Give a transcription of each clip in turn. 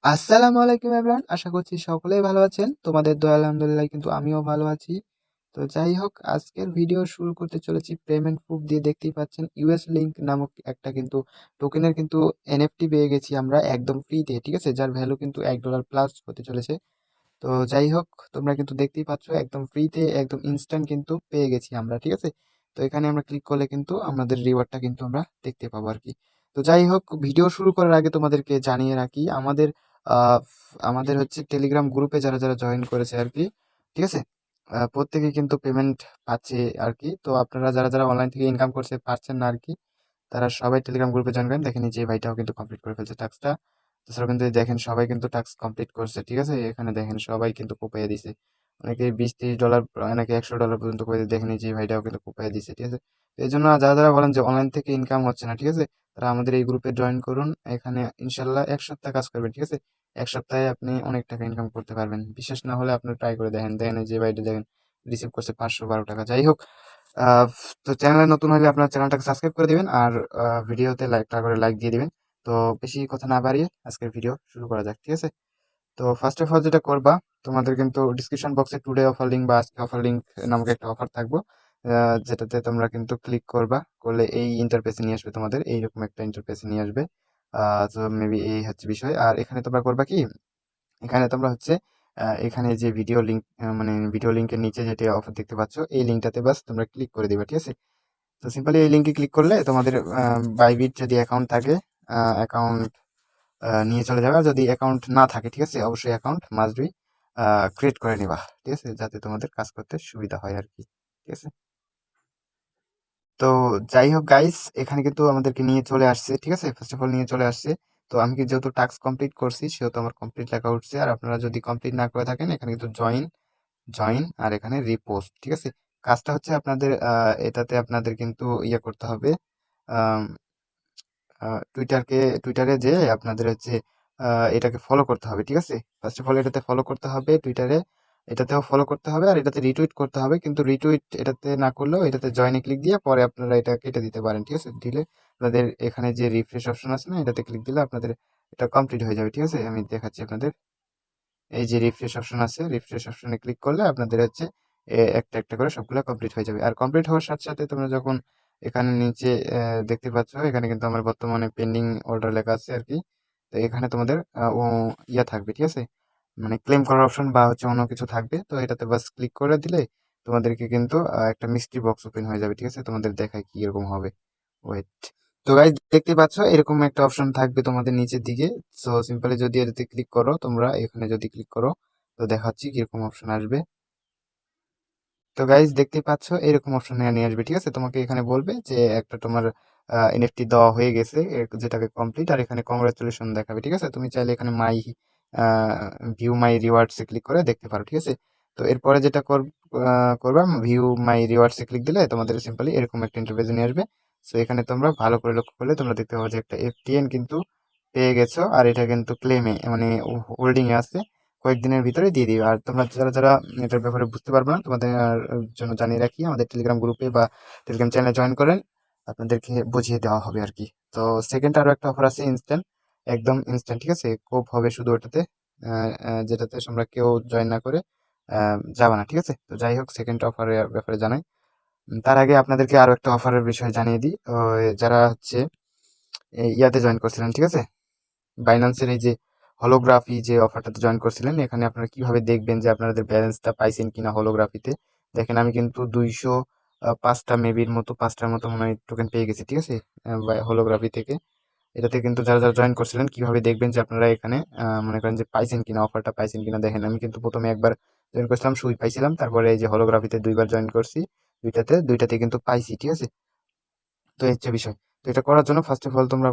আসসালামু আলাইকুম এভরিওয়ান। আশা করছি সকলেই ভালো আছেন। তোমাদের দোয়া আলহামদুলিল্লাহ কিন্তু আমিও ভালো আছি। তো যাই হোক, আজকের ভিডিও শুরু করতে চলেছি পেমেন্ট প্রুফ দিয়ে। দেখতেই পাচ্ছেন ইউএস লিংক নামক একটা কিন্তু টোকেনের কিন্তু এনএফটি পেয়ে গেছি আমরা একদম ফ্রিতে, ঠিক আছে? যার ভ্যালু কিন্তু $1 প্লাস হতে চলেছে। তো যাই হোক, তোমরা কিন্তু দেখতেই পাচ্ছ একদম ফ্রিতে একদম ইনস্ট্যান্ট কিন্তু পেয়ে গেছি আমরা, ঠিক আছে? তো এখানে আমরা ক্লিক করলে কিন্তু আমাদের রিওয়ার্ডটা কিন্তু আমরা দেখতে পাবো আর কি। তো যাই হোক, ভিডিও শুরু করার আগে তোমাদেরকে জানিয়ে রাখি আহ, আমাদের হচ্ছে টেলিগ্রাম গ্রুপে যারা যারা জয়েন করেছে আর কি, ঠিক আছে? প্রত্যেকে কিন্তু পেমেন্ট পাচ্ছে আর কি। তো আপনারা যারা যারা অনলাইন থেকে ইনকাম করতে পারছেন না আর কি, তারা সবাই টেলিগ্রাম গ্রুপে জয়েন করেন। দেখেন এই যে ভাইটাও কিন্তু কমপ্লিট করে ফেলছে টাস্কটা। তাছাড়া কিন্তু এই দেখেন সবাই কিন্তু টাস্ক কমপ্লিট করছে, ঠিক আছে? এখানে দেখেন সবাই কিন্তু কোপাইয়া দিছে। অনেকে $20-30, অনেকে $100 পর্যন্ত করে দেখেন এই যে ভাইটাও কিন্তু কোপাইয়া দিছে, ঠিক আছে? তো এই জন্য যারা যারা বলেন যে অনলাইন থেকে ইনকাম হচ্ছে না, ঠিক আছে, তারা আমাদের এই গ্রুপে জয়েন করুন। এখানে ইনশাল্লাহ 1 সপ্তাহ কাজ করবেন, ঠিক আছে? 1 সপ্তাহে আপনি অনেক টাকা ইনকাম করতে পারবেন। বিশেষ না হলে আপনি ট্রাই করে দেখেন। দেখেন এই যে ভাইটা দেখেন রিসিভ করছে 512 টাকা। যাই হোক, আহ, তো চ্যানেলে নতুন হলে আপনার চ্যানেলটাকে সাবস্ক্রাইব করে দিবেন আর ভিডিওতে একটা করে লাইক দিয়ে দিবেন। তো বেশি কথা না বাড়িয়ে আজকের ভিডিও শুরু করা যাক, ঠিক আছে? তো ফার্স্ট অফ অল যেটা করবা, তোমাদের কিন্তু ডিসক্রিপশন বক্সে টুডে অফার লিঙ্ক বা আজকে অফার লিঙ্ক নামক একটা অফার থাকবো, যেটাতে তোমরা কিন্তু ক্লিক করবা। করলে এই ইন্টারফেসে নিয়ে আসবে, তোমাদের এইরকম একটা ইন্টারফেসে নিয়ে আসবে। তো মেবি এই হচ্ছে বিষয়। আর এখানে তোমরা করবা কি, এখানে তোমরা হচ্ছে এখানে যে ভিডিও লিঙ্ক, মানে ভিডিও লিঙ্কের নিচে যেটা অফার দেখতে পাচ্ছ, এই লিঙ্কটাতে বাস তোমরা ক্লিক করে দিবা, ঠিক আছে? তো সিম্পলি এই লিঙ্কে ক্লিক করলে তোমাদের বাইবিট যদি অ্যাকাউন্ট থাকে, অ্যাকাউন্ট নিয়ে চলে যাবে। আর যদি অ্যাকাউন্ট না থাকে, ঠিক আছে, অবশ্যই অ্যাকাউন্ট মাস্ট বি ক্রিয়েট করে নিবা, ঠিক আছে, যাতে তোমাদের কাজ করতে সুবিধা হয় আর কি, ঠিক আছে? তো যাই হোক গাইস, এখানে কিন্তু আমাদেরকে নিয়ে চলে আসছে, ঠিক আছে? ফার্স্ট অফ অল নিয়ে চলে আসছে। তো আমি কি যেহেতু টাস্ক কমপ্লিট করছি সেহেতু আমার কমপ্লিট লেখা উঠছে। আর আপনারা যদি কমপ্লিট না করে থাকেন, এখানে কিন্তু জয়েন জয়েন আর এখানে রিপোস্ট, ঠিক আছে? কাজটা হচ্ছে আপনাদের এটাতে আপনাদের কিন্তু ইয়ে করতে হবে। টুইটারকে টুইটারে যে আপনাদের হচ্ছে এটাকে ফলো করতে হবে, ঠিক আছে? ফার্স্ট অফ অল এটাতে ফলো করতে হবে টুইটারে। এটাতেও ফলো করতে হবে আর এটাতে রিটুইট করতে হবে। কিন্তু রিটুইট এটাতে না করলেও এটাতে জয়েনে ক্লিক দিয়ে পরে আপনারা এটা কেটে দিতে পারেন, ঠিক আছে? দিলে আপনাদের এখানে যে রিফ্রেশ অপশন আছে না, এটাতে ক্লিক দিলে আপনাদের এটা কমপ্লিট হয়ে যাবে, ঠিক আছে? আমি দেখাচ্ছি আপনাদের। এই যে রিফ্রেশ অপশন আছে, রিফ্রেশ অপশনে ক্লিক করলে আপনাদের হচ্ছে একটা একটা করে সবগুলো কমপ্লিট হয়ে যাবে। আর কমপ্লিট হওয়ার সাথে সাথে তোমরা যখন এখানে নিচে দেখতে পাচ্ছ, এখানে কিন্তু আমার বর্তমানে পেন্ডিং অর্ডার লেখা আছে আর কি। তো এখানে তোমাদের ইয়া থাকবে, ঠিক আছে? মানে ক্লেম করার অপশন বা হচ্ছে অন্য কিছু থাকবে। তো এটাতে বাস ক্লিক করে দিলে তোমাদেরকে কিন্তু একটা মিস্ট্রি বক্স ওপেন হয়ে যাবে, ঠিক আছে? তোমাদের দেখায় কি এরকম হবে। ওয়েট। তো গাইজ দেখতে পাচ্ছ এরকম একটা অপশন থাকবে তোমাদের নিচের দিকে। সো সিম্পলি যদি এটাতে ক্লিক করো, তোমরা এখানে যদি ক্লিক করো, তো দেখাচ্ছি কিরকম অপশন আসবে। তো গাইজ দেখতে পাচ্ছ এরকম অপশন নিয়ে আসবে, ঠিক আছে? তোমাকে এখানে বলবে যে একটা তোমার এনএফটি দেওয়া হয়ে গেছে, যেটাকে কমপ্লিট, আর এখানে কংগ্রাচুলেশন দেখাবে, ঠিক আছে? তুমি চাইলে এখানে ভিউ মাই রিওয়ার্ডস এ ক্লিক করে দেখতে পারো, ঠিক আছে? তো এরপরে যেটা করবা, ভিউ মাই রিওয়ার্ডস এ ক্লিক দিলে তোমাদের সিম্পলি এরকম একটা ইন্টারফেস নিয়ে আসবে। সো এখানে তোমরা ভালো করে লক্ষ্য করলে তোমরা দেখতে পাবো যে একটা এফটিএন কিন্তু পেয়ে গেছো। আর এটা কিন্তু ক্লেমে মানে হোল্ডিং এ আছে, কয়েকদিনের ভিতরে দিয়ে দিবে। আর তোমরা যারা যারা এটার ব্যাপারে বুঝতে পারবে না, তোমাদের জন্য জানিয়ে রাখি, আমাদের টেলিগ্রাম গ্রুপে বা টেলিগ্রাম চ্যানেলে জয়েন করেন, আপনাদেরকে বুঝিয়ে দেওয়া হবে আর কি। তো সেকেন্ড আরো একটা অফার আছে ইনস্ট্যান্ট, একদম ইনস্ট্যান্ট, ঠিক আছে? কোপ হবে শুধু ওটাতে, যেটাতে তোমরা কেউ জয়েন না করে যাবে না, ঠিক আছে? তো যাই হোক, সেকেন্ড অফারের ব্যাপারে জানাই। তার আগে আপনাদেরকে আরো একটা অফারের বিষয়ে জানিয়ে দিই। যারা হচ্ছে এই ইয়াতে জয়েন করছিলেন, ঠিক আছে, বাইন্যান্সের এই যে হলোগ্রাফি যে অফারটাতে জয়েন করছিলেন, এখানে আপনারা কিভাবে দেখবেন যে আপনাদের ব্যালেন্সটা পাইছেন কিনা হলোগ্রাফিতে? দেখেন আমি কিন্তু 205টা মেবির মতো 5টার মতো মনে হয় টোকেন পেয়ে গেছি, ঠিক আছে? হলোগ্রাফি থেকে। এটাতে কিন্তু যারা যারা জয়েন করছিলেন, কিভাবে দেখবেন যে আপনারা এখানে মনে করেন যে পাইছেন কিনা, অফারটা পাইছেন কিনা? দেখেন আমি কিন্তু প্রথমে একবার জয়েন করছিলাম, সুই পাইছিলাম। তারপরে এই যে হলোগ্রাফিতে 2বার জয়েন করছি, দুইটাতে কিন্তু পাইছি, ঠিক আছে? তো এই হচ্ছে বিষয়। তো এটা করার জন্য ফার্স্ট অফ অল তোমরা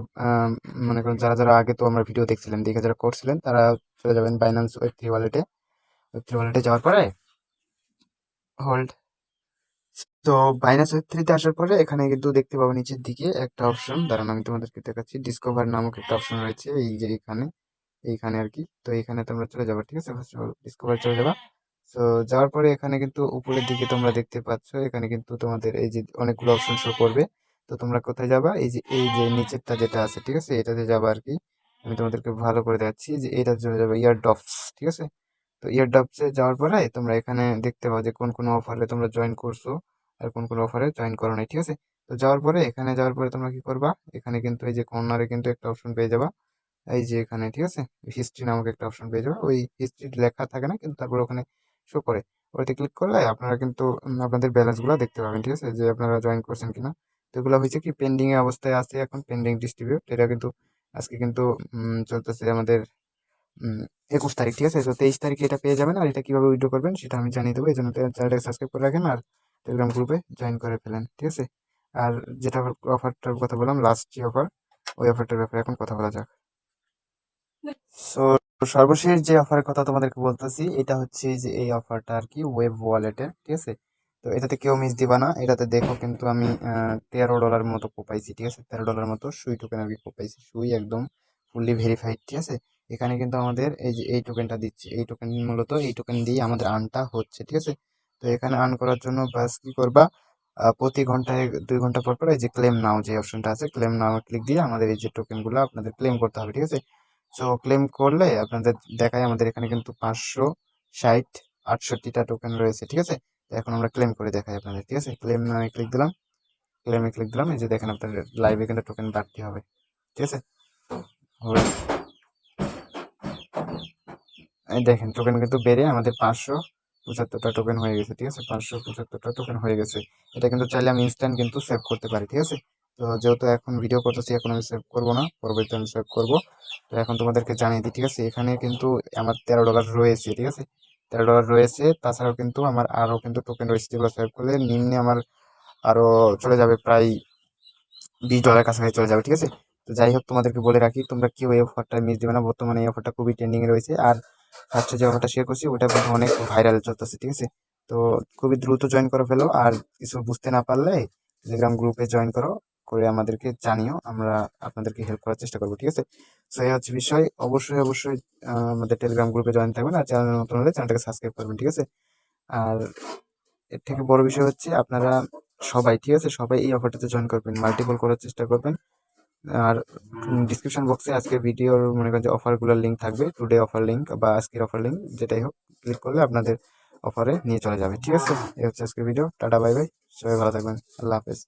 মনে করেন যারা যারা আগে তো আমরা ভিডিও দেখছিলেন, দেখে যারা করছিলেন, তারা চলে যাবেন বাইন্যান্স ওয়েব3 ওয়ালেটে। ওয়েব3 ওয়ালেটে যাওয়ার পরে হোল্ড। তো বাইন্যান্স ওয়েব3 তে আসার পরে এখানে কিন্তু দেখতে পাবো নিচের দিকে একটা অপশন, দাঁড়ান আমি তোমাদেরকে দেখাচ্ছি। ডিসকভার নামক একটা অপশন রয়েছে এই যে এখানে, এইখানে আর কি। তো এইখানে তোমরা চলে যাবে, ঠিক আছে? ফার্স্ট অফ অল ডিসকভার চলে যাবা। তো যাওয়ার পরে এখানে কিন্তু উপরের দিকে তোমরা দেখতে পাচ্ছ, এখানে কিন্তু তোমাদের এই যে অনেকগুলো অপশন শো করবে। তো তোমরা কোথায় যাবা? এই যে নিচেরটা যেটা আছে, ঠিক আছে, এটাতে যাবা আর কি। আমি তোমাদেরকে ভালো করে দেখাচ্ছি যে এটা চলে যাবে ইয়ারডপস, ঠিক আছে। তো ইয়ারডপসে যাওয়ার পরে তোমরা এখানে দেখতে পাও যে কোন কোন অফারে তোমরা জয়েন করছো আর কোন কোন অফারে জয়েন করো নাই, ঠিক আছে। তো যাওয়ার পরে এখানে যাওয়ার পরে তোমরা কি করবা, এখানে কিন্তু এই যে কর্নারে কিন্তু একটা অপশন পেয়ে যাবা, এই যে এখানে, ঠিক আছে। হিস্ট্রি নামক একটা অপশন পেয়ে যাবে, ওই হিস্ট্রি লেখা থাকে না কিন্তু তারপর ওখানে শো করে, ওইটা ক্লিক করলে আপনারা কিন্তু আপনাদের ব্যালেন্স গুলো দেখতে পাবেন, ঠিক আছে, যে আপনারা জয়েন করছেন কিনা। তো এগুলো হয়েছে কি পেন্ডিং এ অবস্থায় আছে, এখন পেন্ডিং ডিস্ট্রিবিউট, এটা কিন্তু আজকে কিন্তু চলতেছে আমাদের 21 তারিখ, ঠিক আছে। তো 23 তারিখে এটা পেয়ে যাবেন, আর এটা কিভাবে উইথড্র করবেন সেটা আমি জানিয়ে দেবো, এই জন্য চ্যানেলটাকে সাবস্ক্রাইব করে রাখেন আর টেলিগ্রাম গ্রুপে জয়েন করে ফেলেন, ঠিক আছে। আর যেটা অফারটার কথা বললাম, লাস্ট যে অফার, ওই অফারটার ব্যাপারে এখন কথা বলা যাক। সো সর্বশেষ যে অফারের কথা তোমাদেরকে বলতেছি, এটা হচ্ছে যে এই অফারটা আর কি ওয়েব ওয়ালেটের, ঠিক আছে। তো এটাতে কেউ মিস দিবা না, এটাতে দেখো কিন্তু আমি $13 মতো কোপাইছি, ঠিক আছে। $13 মতো সুই টোকেন আর কি কোপাইছি, সুই একদম ফুললি ভেরিফাইড, ঠিক আছে। এখানে কিন্তু আমাদের এই যে এই টোকেনটা দিচ্ছে, এই টোকেন মূলত এই টোকেন দিয়ে আমাদের আর্নটা হচ্ছে, ঠিক আছে। তো এখানে আর্ন করার জন্য বাস কি করবা, প্রতি ঘন্টায় 2 ঘন্টা পর পর এই যে ক্লেম নাও যে অপশনটা আছে, ক্লেম নাও ক্লিক দিয়ে আমাদের এই যে টোকেনগুলো আপনাদের ক্লেম করতে হবে, ঠিক আছে। সো ক্লেম করলে আপনাদের দেখায় আমাদের এখানে কিন্তু 560-68টা টোকেন রয়েছে, ঠিক আছে। তো এখন আমরা ক্লেম করে দেখাই আপনাদের, ঠিক আছে। ক্লেম নামে ক্লিক দিলাম, ক্লেমে ক্লিক দিলাম, এই যে দেখেন আপনাদের লাইভে কিন্তু টোকেন বাড়তে হবে, ঠিক আছে। এই দেখেন টোকেন কিন্তু বেড়ে আমাদের 575টা টোকেন হয়ে গেছে, ঠিক আছে। 575টা টোকেন হয়ে গেছে। এটা কিন্তু চাইলে আমি ইনস্ট্যান্ট কিন্তু সেভ করতে পারি, ঠিক আছে। তো যেহেতু এখন ভিডিও করতেছি, এখন আমি সেভ করবো না, পরবর্তীতে আমি সেভ করবো। তো এখন তোমাদেরকে জানিয়ে দিই, ঠিক আছে। এখানে কিন্তু আমার $13 রয়েছে, ঠিক আছে। $13 রয়েছে, তাছাড়াও কিন্তু আমার আরও কিন্তু টোকেন রয়েছে, যেগুলো সেভ করলে নিম্নে আমার আরও চলে যাবে প্রায় $20 কাছাকাছি চলে যাবে, ঠিক আছে। তো যাই হোক, তোমাদেরকে বলে রাখি, তোমরা কেউ এই অফারটা মিস দেবে না, বর্তমানে এই অফারটা খুবই ট্রেন্ডিং এ রয়েছে। আর ফার্স্টে যে অফারটা শেয়ার করছি ওটা কিন্তু অনেক ভাইরাল চলতেছে, ঠিক আছে। তো খুবই দ্রুত জয়েন করে ফেলো, আর কিছু বুঝতে না পারলে টেলিগ্রাম গ্রুপে জয়েন করো, করে আমাদেরকে জানিও, আমরা আপনাদেরকে হেল্প করার চেষ্টা করবো, ঠিক আছে। তো এই হচ্ছে বিষয়, অবশ্যই অবশ্যই আমাদের টেলিগ্রাম গ্রুপে জয়েন থাকবেন, আর চ্যানেল নতুন হলে চ্যানেলটাকে সাবস্ক্রাইব করবেন, ঠিক আছে। আর এর থেকে বড় বিষয় হচ্ছে আপনারা সবাই, ঠিক আছে, সবাই এই অফারটাতে জয়েন করবেন, মাল্টিপল করার চেষ্টা করবেন। আর ডিসক্রিপশন বক্সে আজকের ভিডিওর মনে করেন যে অফারগুলোর লিঙ্ক থাকবে, টুডে অফার লিঙ্ক বা আজকের অফার লিঙ্ক, যেটাই হোক, ক্লিক করলে আপনাদের অফারে নিয়ে চলে যাবে, ঠিক আছে। এই হচ্ছে আজকের ভিডিও, টাটা বাই বাই, সবাই ভালো থাকবেন, আল্লাহ হাফেজ।